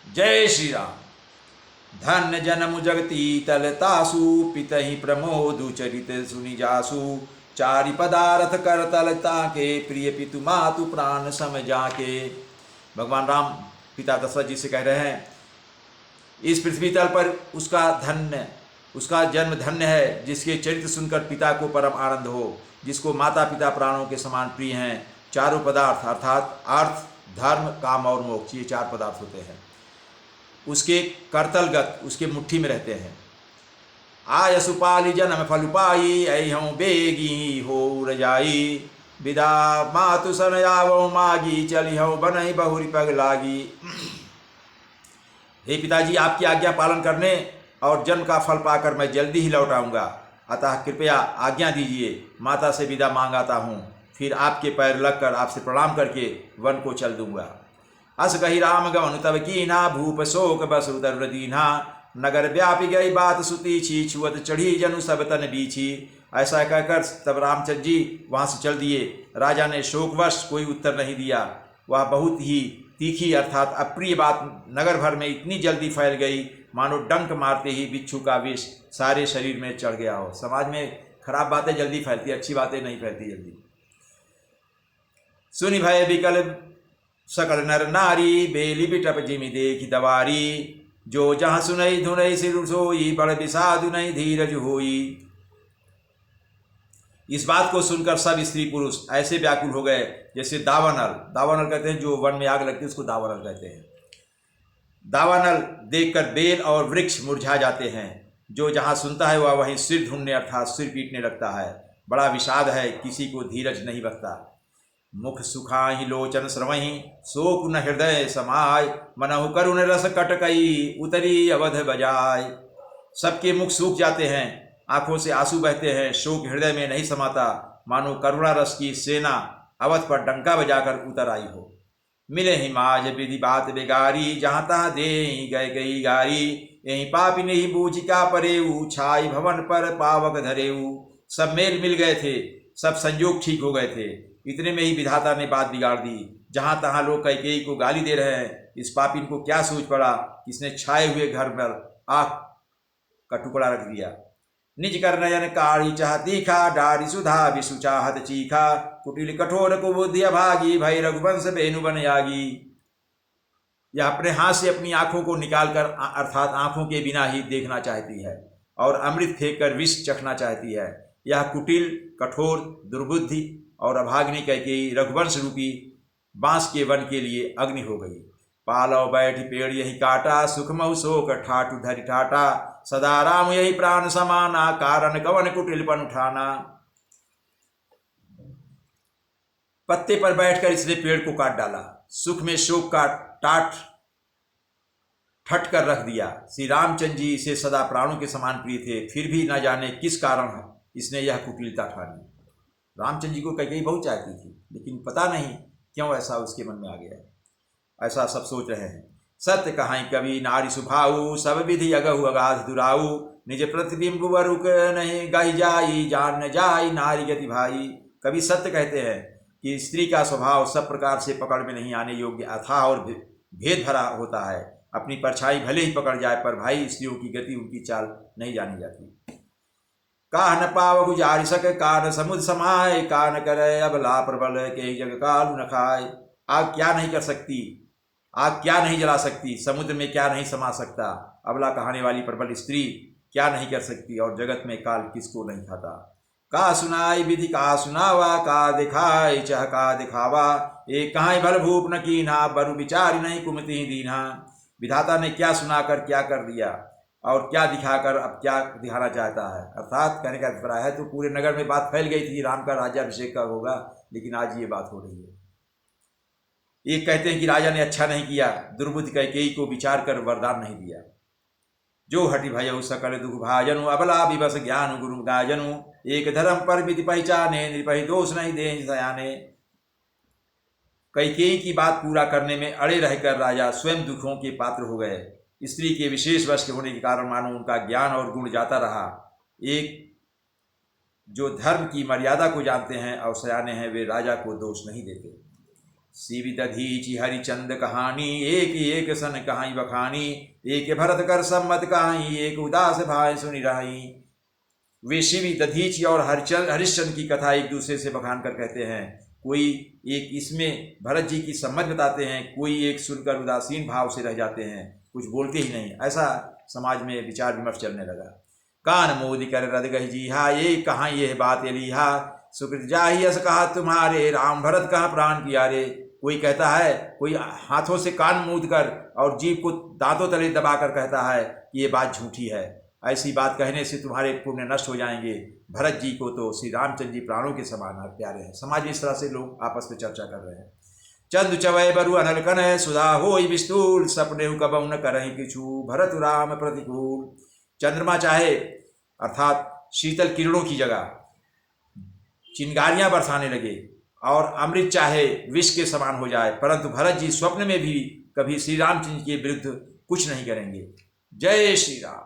जय श्री राम। धन्य जन्म जगती तलतासु पितहि प्रमोदु चरित सुनि जासु। चारि पदार्थ कर तलता के प्रिय पितु मातु प्राण सम जाके। भगवान राम पिता दशरथ जी से कह रहे हैं इस पृथ्वी तल पर उसका जन्म धन्य है जिसके चरित्र सुनकर पिता को परम आनंद हो, जिसको माता पिता प्राणों के समान प्रिय हैं। चारों पदार्थ अर्थात अर्थ धर्म काम और मोक्ष, ये चार पदार्थ होते हैं, उसके करतलगत उसके मुट्ठी में रहते हैं। आय सुपाली जन्म फल पाई ऐहं बेगी हो रजाई। विदा मातु सन आवो मागी चली हूँ बनई बहुरी पग लागी। हे पिताजी, आपकी आज्ञा पालन करने और जन्म का फल पाकर मैं जल्दी ही लौट आऊँगा, अतः कृपया आज्ञा दीजिए। माता से विदा मांग आता हूँ, फिर आपके पैर लगकर आपसे प्रणाम करके वन को चल दूंगा। अस कही राम गवन तब कीना भूप शोक बस उदर दीना। नगर व्यापी गई बात सुती छी छुअत चढ़ी जनु सब तन बीछी। ऐसा कहकर तब रामचंद्र जी वहाँ से चल दिए। राजा ने शोकवश कोई उत्तर नहीं दिया। वह बहुत ही तीखी अर्थात अप्रिय बात नगर भर में इतनी जल्दी फैल गई मानो डंक मारते ही बिच्छू का विष सारे शरीर में चढ़ गया हो। समाज में खराब बातें जल्दी फैलती, अच्छी बातें नहीं फैलती जल्दी। सुनि भय विकल सकल नर नारी बेली बिटप जिमि देखी दवारी। जो जहाँ सुनई धुनई सिर सोई बड़ विषादु नहीं धीरज होई। इस बात को सुनकर सब स्त्री पुरुष ऐसे व्याकुल हो गए जैसे दावानल कहते हैं, जो वन में आग लगती है उसको दावानल कहते हैं। दावानल देखकर बेल और वृक्ष मुरझा जाते हैं। जो जहाँ सुनता है वह वहीं सिर ढूंढने अर्थात सिर पीटने लगता है। बड़ा विषाद है, किसी को धीरज नहीं बचता। मुख सुखाहि लोचन श्रवहि शोक न हृदय समाय। मनहु करुण रस कटकई उतरी अवध बजाय। सबके मुख सूख जाते हैं, आंखों से आंसू बहते हैं, शोक हृदय में नहीं समाता, मानो करुणा रस की सेना अवध पर डंका बजाकर उतर आई हो। मिले ही माज विधि बात बेगारी जहाँ तहाँ दे गए गई गारी। यही पापी नहीं बूझ क्या परेऊ छाई भवन पर पावक धरेऊ। सब मेल मिल गए थे, सब संयोग ठीक हो गए थे, इतने में ही विधाता ने बात बिगाड़ दी। जहाँ तहाँ लोग कैकेयी को गाली दे रहे हैं, इस पापी को क्या सोच पड़ा इसने छाए हुए घर पर आग का टुकड़ा रख दिया। निज कर नयन काढ़ी चाह तीखा डारी सुधा विषु चाहत चीखा। कुटिल कठोर कुबुद्धि अभागी भय रघुवंश बेनु बन यागी। यह अपने हाथ से अपनी आंखों को निकालकर अर्थात आंखों के बिना ही देखना चाहती है और अमृत फेंक कर विष चखना चाहती है। यह कुटिल कठोर दुर्बुद्धि और अभाग्नि कैकेयी रघुवंश रूपी बांस के वन के लिए अग्नि हो गई। पालव बैठ पेड़ यही काटा सुखमहु शोक ठाटु धरि ठाटा। सदा राम यही प्राण समाना कारण कवन कुटिलपन उठाना। पत्ते पर बैठकर इसने पेड़ को काट डाला, सुख में शोक का टाट ठट कर रख दिया। श्री रामचंद्र जी इसे सदा प्राणों के समान प्रिय थे, फिर भी न जाने किस कारण इसने यह कुटिलता ठानी। रामचंद्र जी को कैकेयी बहुत चाहती थी, लेकिन पता नहीं क्यों ऐसा उसके मन में आ गया। ऐसा सब सोच रहे हैं। सत्य कहाई कवि नारी सुभाऊ सब विधि अगहु अगाध दुराऊ। निज प्रतिबिंब वरुक नहीं गाही जाई जान न जाई नारी गति भाई। कवि सत्य कहते हैं कि स्त्री का स्वभाव सब प्रकार से पकड़ में नहीं आने योग्य अथाह और भेद भरा होता है। अपनी परछाई भले ही पकड़ जाए पर भाई स्त्रियों की गति उनकी चाल नहीं जानी जाती। काह न पाव गुजारि सक कान समुद्र समाय। कान करे अबला प्रबल के जग कालु न खाए। आग क्या नहीं कर सकती, आग क्या नहीं जला सकती, समुद्र में क्या नहीं समा सकता, अबला कहाने वाली प्रबल स्त्री क्या नहीं कर सकती, और जगत में काल किसको नहीं खाता। का सुनाई विधि का सुनावा का दिखाई चह का दिखावा। एक कहाँ भल भूप न कीना बरु विचारी नहीं कुमति दीना। विधाता ने क्या सुनाकर क्या कर दिया और क्या दिखाकर अब क्या दिखाना चाहता है। अर्थात कहने का अभिप्राय है तो पूरे नगर में बात फैल गई थी राम का राज्याभिषेक का होगा, लेकिन आज ये बात हो रही है। एक कहते हैं कि राजा ने अच्छा नहीं किया, दुर्बुद्धि कैकेयी को विचार कर वरदान नहीं दिया। जो हटि भयउ सकल दुख भाजनु अबला विवश ज्ञान गुरु गाजनु। एक धर्म पर विधि पहचाने निर्भय दोष नहीं दे सयाने। कैकेयी की बात पूरा करने में अड़े रहकर राजा स्वयं दुखों के पात्र हो गए। स्त्री के विशेष वश के होने के कारण मानो उनका ज्ञान और गुण जाता रहा। एक जो धर्म की मर्यादा को जानते हैं और सयाने हैं वे राजा को दोष नहीं देते। शिव दधीचि हरिचंद कहानी, एक एक सन कहाई बखानी, एक भरत कर सम्मत कहाई, एक उदास भाई सुनि राई। वे शिव दधीचि और हरिश्चंद्र की कथा एक दूसरे से बखान कर कहते हैं। कोई एक इसमें भरत जी की सम्मत बताते हैं, कोई एक सुनकर उदासीन भाव से रह जाते हैं, कुछ बोलते ही नहीं। ऐसा समाज में विचार विमर्श चलने लगा। कान मोदी कर रद गही जीहा, ये कहाँ ये बात एलिहा, सुकृत जाहि अस कहा तुम्हारे, राम भरत कहाँ प्राण प्यारे। कोई कहता है, कोई हाथों से कान मूंद कर और जीभ को दांतों तले दबाकर कहता है कि ये बात झूठी है, ऐसी बात कहने से तुम्हारे पुण्य नष्ट हो जाएंगे। भरत जी को तो श्री रामचंद्र जी प्राणों के समान प्यारे हैं। समाज में इस तरह से लोग आपस में चर्चा कर रहे हैं। चंद चवय बरु अनल कन, सुधा होई विस्तूल, सपने कबऊ न करहि किछु, भरत राम प्रतिकूल। चंद्रमा चाहे अर्थात शीतल किरणों की जगह चिंगारियां बरसाने लगे और अमृत चाहे विष के समान हो जाए, परंतु भरत जी स्वप्न में भी कभी श्री रामचंद्र के विरुद्ध कुछ नहीं करेंगे। जय श्री राम।